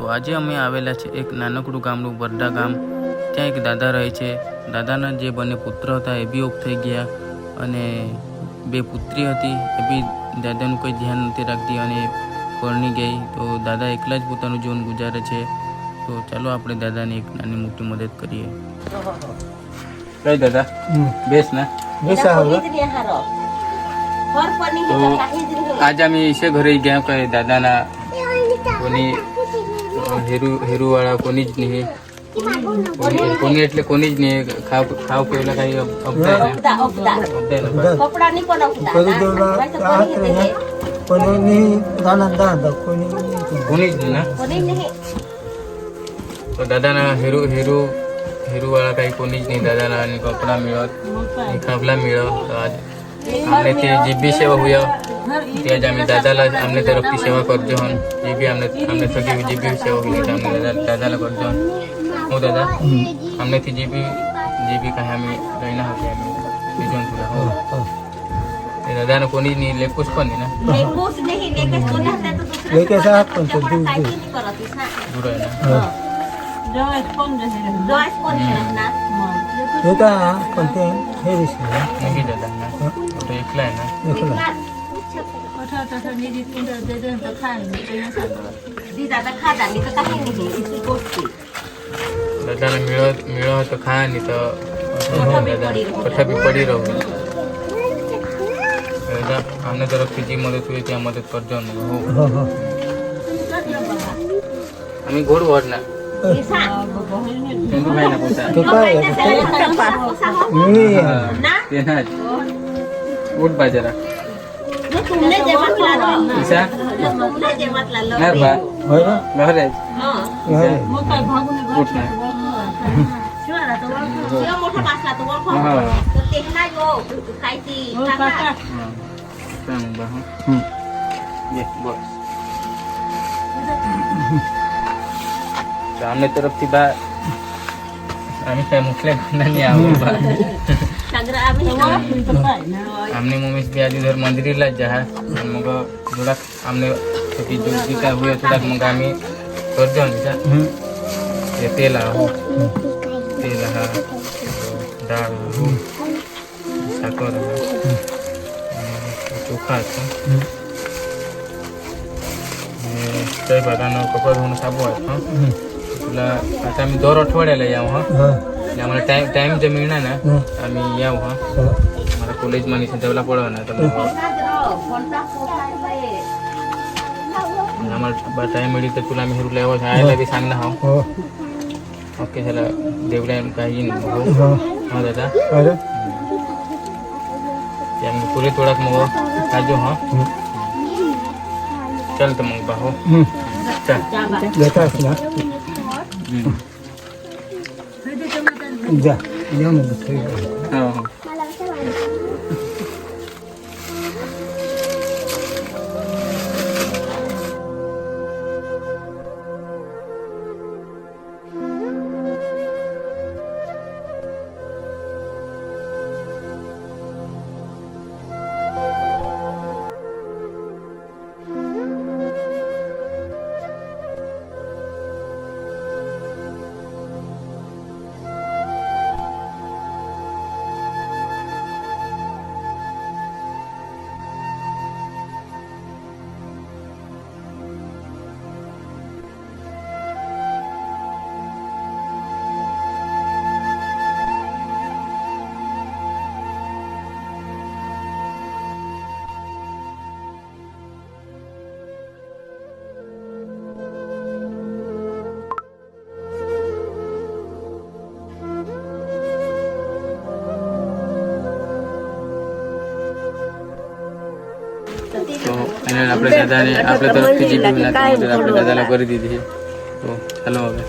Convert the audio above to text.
તો આજે અમે આવેલા છે એક નાનકડું ગામડું બરડા ગામ। ત્યાં એક દાદા રહે છે। દાદાના જે બંને પુત્ર હતા એ બી ઓફ થઈ ગયા અને બે પુત્રી હતી એ બી દાદાનું કોઈ ધ્યાન નથી રાખતી અને પરણી ગઈ। તો દાદા એકલા જ પોતાનું જીવન ગુજારે છે। તો ચાલો આપણે દાદાની એક નાની મોટી મદદ કરીએ। કઈ દાદા બેસ ना तो आज आम्ही इशे घरी गया काय दादाना कोणी हेरूवाळा कोणीच नाही कोणी એટલે कोणी જ નહીં ખાવ પેલા काही अपदा कपडानी पण कोणी कोणीच नाही ना तो दादाना हेरूवाळा काही कोणीच नाही दादाला आणि कपडा मिळत खावला मिळत तो आज हमने ते जीबी सेवा हुआ ते आज आम्ही दादाला हमने तरफથી सेवा करजो हन जीबी हमने सगळी जीबी सेवा हुई हमने दादाला करजो हो दादा हमने ती जीबी काय आम्ही लईना होते आम्ही तिजून तुला हो ते दादाने कोणी नाही लेकूस पण नाही ना लेकूस नाही लेकूस कोण राहतात तर दुसरं लेकूस आहात पण ते दूर करतीस ना दूर आहे ना जॉयस कोण ना हे का पण ते हे दिसलं नाही दादा ना तो एकला आहे ना दादा खाता नाही तर काही नाही इतकी गोष्टी दादाला मिळत तर खा नाही तर कठा बी पडी राहू दादा आमने तरफથી जी मदत हुई त्या मदत करजो ना हो आम्ही गोड वाढ ना भाई ना पोसा ते काय ते ना उठ बाजारा तुमने जेवतला लो ईसा तुमने जेवतला लो ना बा होय ना घरे मग काय भागून उठ ना शिवाला तो शिवा मोठा पासला तो वळखो तर ते नाही गो काय ती काका सांग बा ये बस सामने तरफથી બા आम्ही काय मुकले नाही आहो बा सगळं आम्ही आमने मम्मी बी आधी धर मंदिरला जा मग थोडा आमने छोटी जो काय हुए थोडा मग आम्ही करजो ना ते तेल हा डाळ साखर चोखा ते बघानं कपडा धुवून साबू आहेत तुला आता आम्ही दर आठवड्याला यावं हा आम्हाला टाइम जर मिळणार ना आम्ही यावं हा मला कॉलेज मध्ये जेवला पडव ना तर आम्हाला टाइम मिळेल तर तुला आम्ही हेरूला यावं शाळेला बी सांगणार हा ओके झाला देवड्या काही नाही हो दादा ते आम्ही पुरे थोडाक मग खाजो हा चल तर मग बा हो चल देतास ना जा या मग हो तो આપણે દાદાને આપણે તરફથી જે બી આપણે દાદાને કરી દીધી તો ચાલો હવે